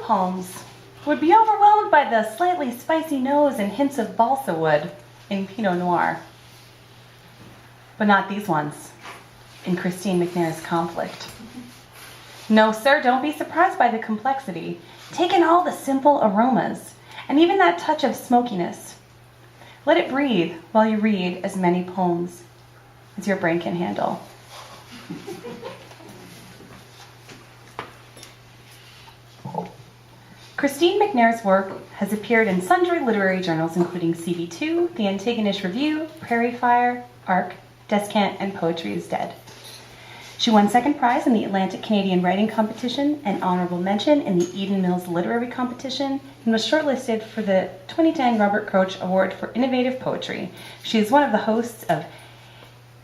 poems would be overwhelmed by the slightly spicy nose and hints of balsa wood in Pinot Noir. But not these ones in Christine McNair's Conflict. No, sir, don't be surprised by the complexity. Take in all the simple aromas and even that touch of smokiness. Let it breathe while you read as many poems as your brain can handle. Christine McNair's work has appeared in sundry literary journals including CB2, The Antigonish Review, Prairie Fire, Arc, Descant, and Poetry is Dead. She won second prize in the Atlantic Canadian Writing Competition and honorable mention in the Eden Mills Literary Competition and was shortlisted for the 2010 Robert Croach Award for Innovative Poetry. She is one of the hosts of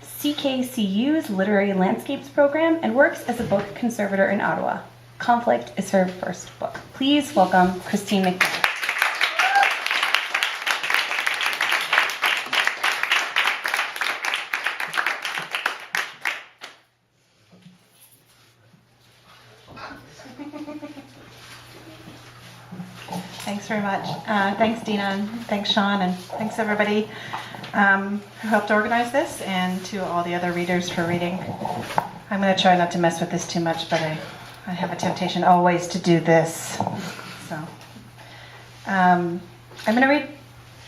CKCU's Literary Landscapes program and works as a book conservator in Ottawa. Conflict is her first book. Please welcome Christine McNair. Thanks very much. Thanks, Dina, and thanks, Sean, and thanks, everybody who helped organize this, and to all the other readers for reading. I'm going to try not to mess with this too much, but I have a temptation always to do this. So, I'm going to read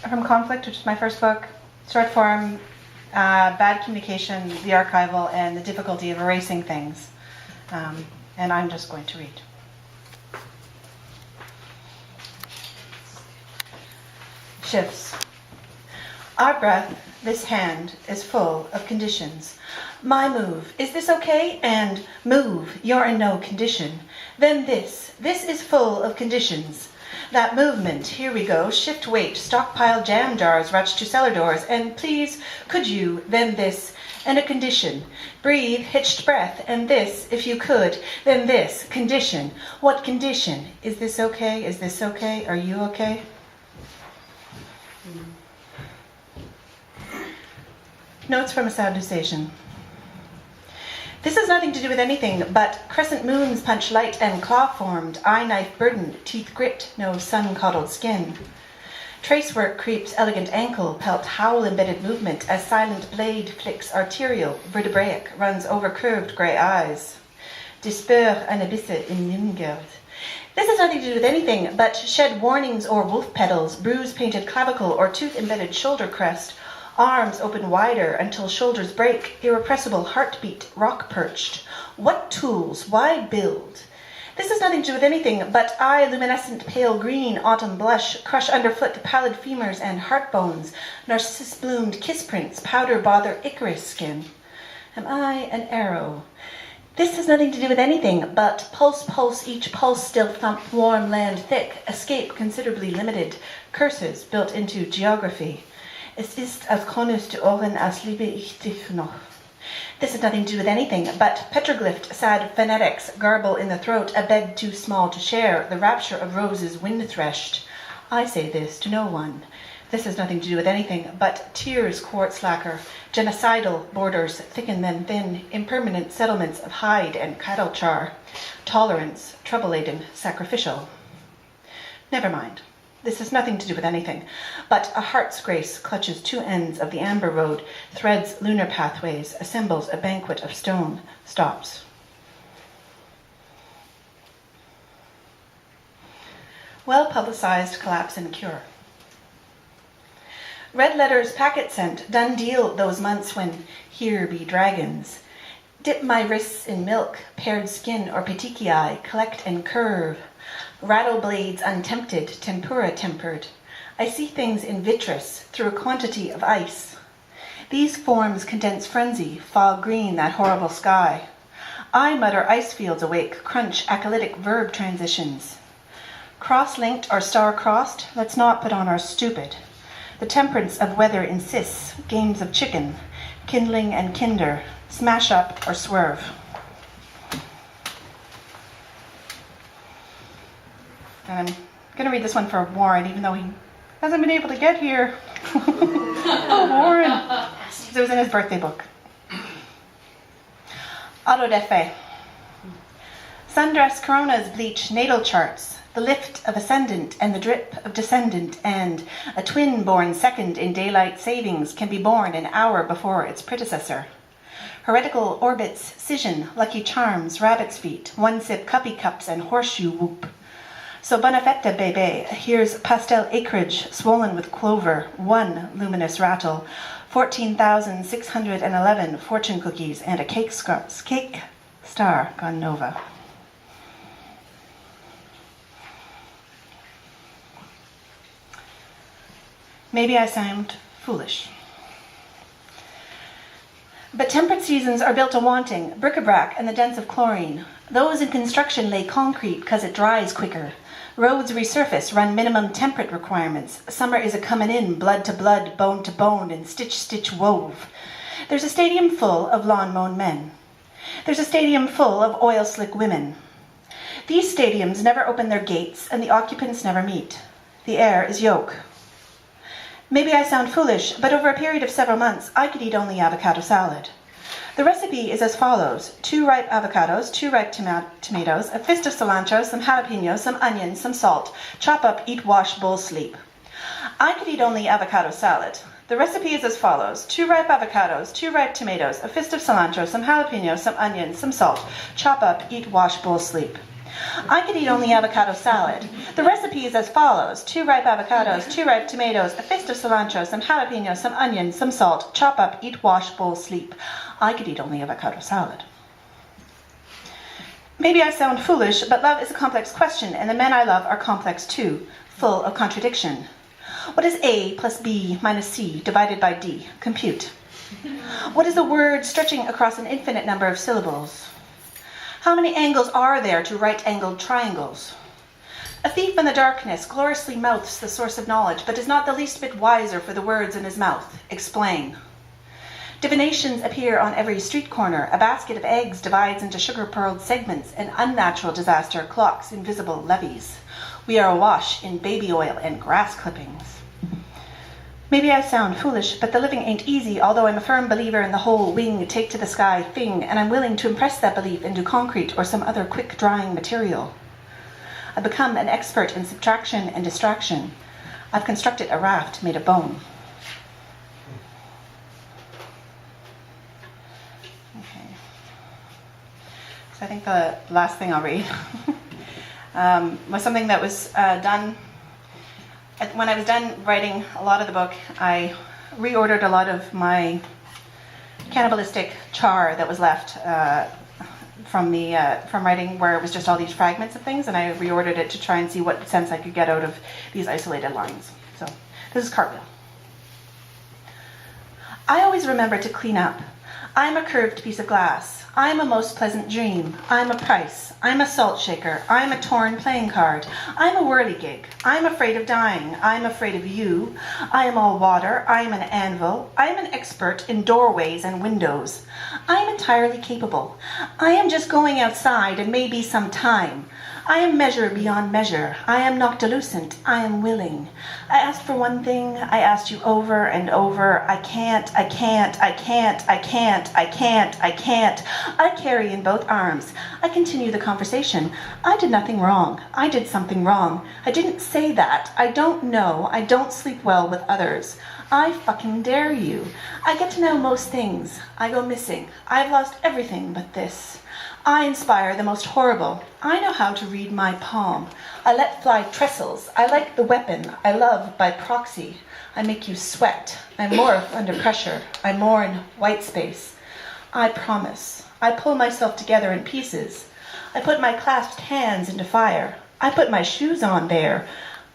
from Conflict, which is my first book, short form, bad communication, the archival, and the difficulty of erasing things. And I'm just going to read. Shifts. Our breath, this hand, is full of conditions. My move, is this okay? And move, you're in no condition. Then this is full of conditions. That movement, here we go, shift weight, stockpile jam jars, rush to cellar doors, and please, could you, then this, and a condition. Breathe, hitched breath, and this, if you could, then this, condition. What condition? Is this okay? Is this okay? Are you okay? Notes from a sound station. This has nothing to do with anything but crescent moons punch light and claw-formed, eye-knife burdened, teeth grit, no sun-coddled skin. Tracework creeps elegant ankle, pelt howl-embedded movement as silent blade flicks arterial, vertebraic, runs over curved grey eyes. Disper an abysse in Nimgerd. This has nothing to do with anything but shed warnings or wolf pedals, bruise-painted clavicle or tooth-embedded shoulder crest, arms open wider until shoulders break, irrepressible heartbeat, rock-perched. What tools? Why build? This has nothing to do with anything but eye-luminescent pale green autumn blush, crush underfoot pallid femurs and heart bones, narcissus-bloomed kiss prints, powder bother Icarus skin. Am I an arrow? This has nothing to do with anything but pulse, each pulse still thump, warm land thick, escape considerably limited, curses built into geography. Es ist als könntest du ohren, als liebe ich dich noch. This has nothing to do with anything but petroglyphed, sad phonetics, garble in the throat, a bed too small to share, the rapture of roses wind-threshed. I say this to no one. This has nothing to do with anything but tears, quartz lacquer, genocidal borders, thicken then thin, impermanent settlements of hide and cattle char, tolerance, trouble-laden, sacrificial. Never mind. This has nothing to do with anything, but a heart's grace clutches two ends of the amber road, threads lunar pathways, assembles a banquet of stone, stops. Well-publicized collapse and cure. Red letters packet sent, done deal those months when here be dragons. Dip my wrists in milk, pared skin or petechiae, collect and curve. Rattle blades untempted, tempura tempered. I see things in vitreous through a quantity of ice. These forms condense frenzy, fog green that horrible sky. I mutter ice fields awake, crunch acolytic verb transitions. Cross-linked or star-crossed, let's not put on our stupid. The temperance of weather insists, games of chicken, kindling and kinder, smash up or swerve. And I'm going to read this one for Warren, even though he hasn't been able to get here. Oh, Warren. It was in his birthday book. Autodefe. Sundress coronas bleach natal charts. the lift of ascendant and the drip of descendant, and a twin born second in daylight savings can be born an hour before its predecessor. Heretical orbits, scission, lucky charms, rabbit's feet, one-sip cuppy cups, and horseshoe whoop. So Bonafetta bebe, here's pastel acreage swollen with clover, one luminous rattle, 14,611 fortune cookies, and a cake star gone nova. Maybe I sound foolish. But temperate seasons are built on wanting, bric-a-brac and the dents of chlorine. Those in construction lay concrete because it dries quicker. Roads resurface, run minimum temperate requirements. Summer is a comin' in, blood to blood, bone to bone, and stitch wove. There's a stadium full of lawn-mown men. There's a stadium full of oil-slick women. These stadiums never open their gates, and the occupants never meet. The air is yolk. Maybe I sound foolish, but over a period of several months, I could eat only avocado salad. The recipe is as follows: 2 ripe avocados, 2 ripe tomatoes, a fist of cilantro, some jalapenos, some onions, some salt. Chop up, eat, wash, bowl, sleep. I could eat only avocado salad. The recipe is as follows: 2 ripe avocados, 2 ripe tomatoes, a fist of cilantro, some jalapenos, some onions, some salt. Chop up, eat, wash, bowl, sleep. I could eat only avocado salad. The recipe is as follows: 2 ripe avocados, 2 ripe tomatoes, a fist of cilantro, some jalapenos, some onions, some salt. Chop up, eat, wash, bowl, sleep. I could eat only avocado salad. Maybe I sound foolish, but love is a complex question, and the men I love are complex too, full of contradiction. What is A plus B minus C divided by D? Compute. What is a word stretching across an infinite number of syllables? How many angles are there to right-angled triangles? A thief in the darkness gloriously mouths the source of knowledge, but is not the least bit wiser for the words in his mouth. Explain. Divinations appear on every street corner. A basket of eggs divides into sugar-pearled segments. An unnatural disaster clocks invisible levees. We are awash in baby oil and grass clippings. Maybe I sound foolish, but the living ain't easy, although I'm a firm believer in the whole wing, take to the sky thing, and I'm willing to impress that belief into concrete or some other quick-drying material. I've become an expert in subtraction and distraction. I've constructed a raft made of bone. Okay. So I think the last thing I'll read was something that was done. When I was done writing a lot of the book, I reordered a lot of my cannibalistic char that was left from writing, where it was just all these fragments of things, and I reordered it to try and see what sense I could get out of these isolated lines. So this is Cartwheel. I always remember to clean up. I'm a curved piece of glass. I'm a most pleasant dream. I'm a price. I'm a salt shaker. I'm a torn playing card. I'm a whirligig. I'm afraid of dying. I'm afraid of you. I am all water. I am an anvil. I am an expert in doorways and windows. I am entirely capable. I am just going outside and maybe some time. I am measure beyond measure. I am noctilucent. I am willing. I asked for one thing. I asked you over and over. I can't. I can't. I can't. I can't. I can't. I can't. I carry in both arms. I continue the conversation. I did nothing wrong. I did something wrong. I didn't say that. I don't know. I don't sleep well with others. I fucking dare you. I get to know most things. I go missing. I've lost everything but this. I inspire the most horrible. I know how to read my palm. I let fly trestles. I like the weapon. I love by proxy. I make you sweat. I morph under pressure. I mourn white space. I promise. I pull myself together in pieces. I put my clasped hands into fire. I put my shoes on there.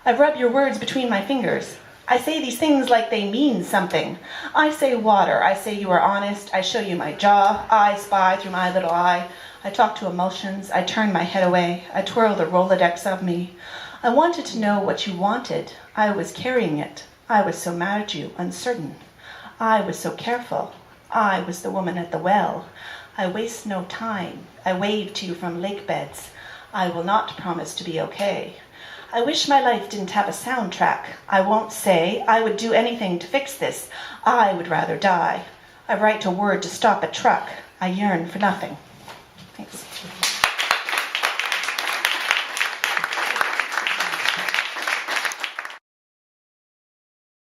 I rub your words between my fingers. I say these things like they mean something. I say water. I say you are honest. I show you my jaw. I spy through my little eye. I talk to emotions. I turn my head away. I twirl the Rolodex of me. I wanted to know what you wanted. I was carrying it. I was so mad at you, uncertain. I was so careful. I was the woman at the well. I waste no time. I wave to you from lake beds. I will not promise to be okay. I wish my life didn't have a soundtrack. I won't say I would do anything to fix this. I would rather die. I write a word to stop a truck. I yearn for nothing.